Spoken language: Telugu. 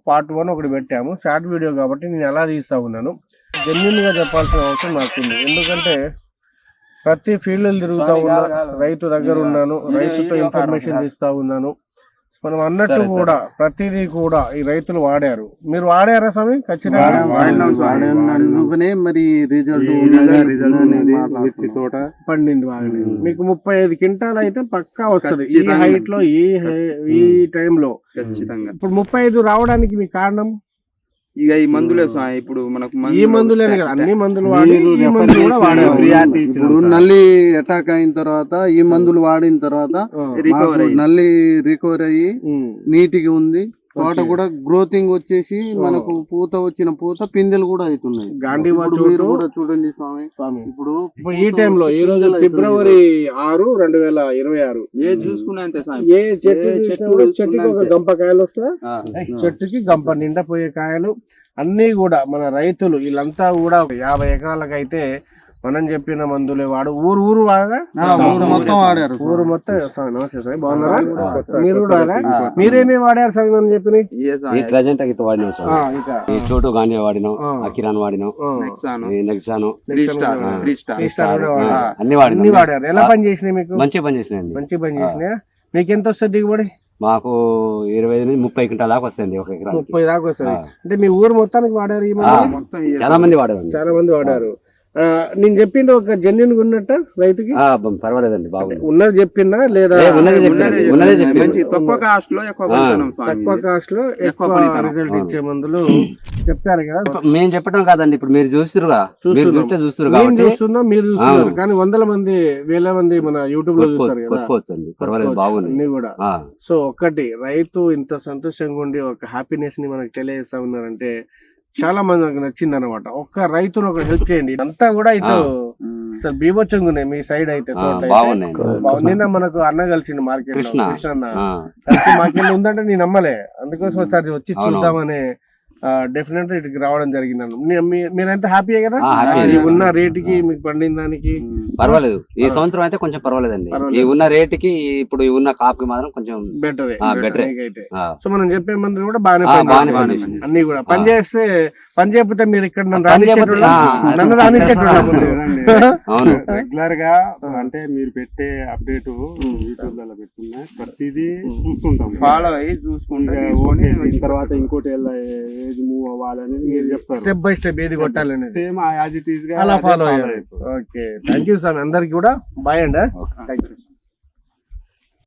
పార్ట్ 1 ఒకటి పెట్టాము, షార్ట్ వీడియో కాబట్టి నేను ఎలా తీస్తా ఉన్నాను. జెన్యున్ గా చెప్పాల్సిన అవసరం నాకుంది. ఎందుకంటే ప్రతి ఫీల్డ్ తిరుగుతా ఉన్నా, రైతు దగ్గర ఉన్నాను, రైతుతో ఇన్ఫర్మేషన్ ఇస్తా ఉన్నాను. మనం అన్నట్టు కూడా ప్రతిదీ కూడా ఈ రైతులు వాడారు. మీరు వాడారా స్వామి? ఖచ్చితంగా మరి రిజల్ట్ మిర్చి తోట పండింది బాగానే. మీకు 35 క్వింటాల్ అయితే పక్కా వస్తుంది ఈ హైట్ లో, ఈ టైంలో ఖచ్చితంగా. ఇప్పుడు 35 రావడానికి మీ కారణం ఇక ఈ మందులే ఇప్పుడు మనకు ఈ మందులేనే కదా, అన్ని మందులు వాడి ఈ మందులు కూడా వాడారు. ఇప్పుడు నల్లి అటాక్ అయిన తర్వాత ఈ మందులు వాడిన తర్వాత నల్లి రికవర్ అయ్యి నీటిగా ఉంది. తోట కూడా గ్రోతింగ్ వచ్చేసి మనకు పూత వచ్చిన పూత పిందెలు కూడా అవుతున్నాయి. చూడండి స్వామి, ఇప్పుడు ఈ టైంలో ఈ రోజు ఫిబ్రవరి 6, 2026 ఏ చూసుకున్నా అంతే స్వామి. ఏ చెట్టుకి ఒక గంప కాయలు వస్తా, చెట్టుకి గంప నిండా పోయే కాయలు అన్ని కూడా మన రైతులు వీళ్ళంతా కూడా 50 ఎకరాలకైతే మనం చెప్పిన మందులే వాడు. ఊరు వాడరా? మొత్తం వాడారు. ఊరు మొత్తం. నమస్తే సార్, బాగున్నారా? మీరు కూడా మీరేమేమి వాడారు సార్? మనం చెప్పిన చోటు గానీ వాడినాం, అకిరాన్ వాడినాం, నెక్సాను అన్ని వాడారు. ఎలా పని చేసినాయి మీకు? మంచిగా పని చేసినాయండి. మంచిగా పని చేసినాయా? మీకు ఎంత వస్తుంది దిగుబడి? మాకు 25 నుంచి 30 క్వింటాల్ దాకా వస్తుంది ఒక ఎకరా. 30 దాకా వస్తుంది. అంటే మీ ఊరు మొత్తానికి వాడారు? చాలా మంది వాడారు. చాలా మంది వాడారు. నేను చెప్పింది ఒక జెన్యున్ ఉన్నట్ట రైతుకి? పర్వాలేదండి, బాగుంది. ఉన్నది చెప్పిందా లేదా? తక్కువ కాస్ట్ లో ఎక్కువ రిజల్ట్ ఇచ్చే మందులు చెప్పారు కదా. మేము చెప్పడం కాదండి, ఇప్పుడు మీరు చూస్తున్నారు, మీరు చూస్తున్నారు కానీ వందల మంది, వేల మంది మన యూట్యూబ్ లో చూస్తారు కదా. పర్వాలేదు, బాగుంది అన్ని కూడా. సో ఒక్కటి, రైతు ఇంత సంతోషంగా ఉండి ఒక హ్యాపీనెస్ ని మనకు తెలియజేస్తా ఉన్నారంటే చాలా మంది నాకు నచ్చింది అనమాట. ఒక్క రైతును ఒక హెల్ప్ చేయండి. అంతా కూడా ఇటు అసలు బీభత్సంగా ఉన్నాయి మీ సైడ్ అయితే. తోట నిన్న మనకు అన్న కలిసిండు మార్కెట్ లో, కృష్ణ అన్న కలిసి మార్కెట్ ఉందంటే నేను నమ్మలే. అందుకోసం ఒకసారి వచ్చి చూద్దామని డెఫినెట్ గా ఇటుకి రావడం జరిగింది. మీరంతా హ్యాపీయే కదా ఉన్న రేటుకి మీకు పండిన దానికి? పర్వాలేదు, ఈ సంవత్సరం అయితే కొంచెం పర్వాలేదండి. ఈ ఉన్న రేటుకి ఇప్పుడు ఈ ఉన్న కాపుకి మాత్రం కొంచెం బెటర్ అయితే. సో మనం చెప్పే మందులు కూడా బాగానే అన్ని కూడా పని చేస్తే. పని చేయకపోతే మీరు ఇక్కడ నన్ను రానిచ్చేటోళ్ళు. అవును, రెగ్యులర్ గా అంటే మీరు పెట్టే అప్డేట్ యూట్యూబ్ లో పెట్టుకున్నా ప్రతిదీ చూస్తుంటాం, ఫాలో అయ్యి చూసుకుంటాం. తర్వాత ఇంకోటి ఏది మూవ్ అవ్వాలని మీరు చెప్తారు, స్టెప్ బై స్టెప్ ఏది కొట్టాలని సేమ్ యాజ్ ఇట్ ఈస్ గా అలా ఫాలో అయ్యారు. Okay, thank you sir. అందరికి కూడా బాయ్ అండి. Thank you.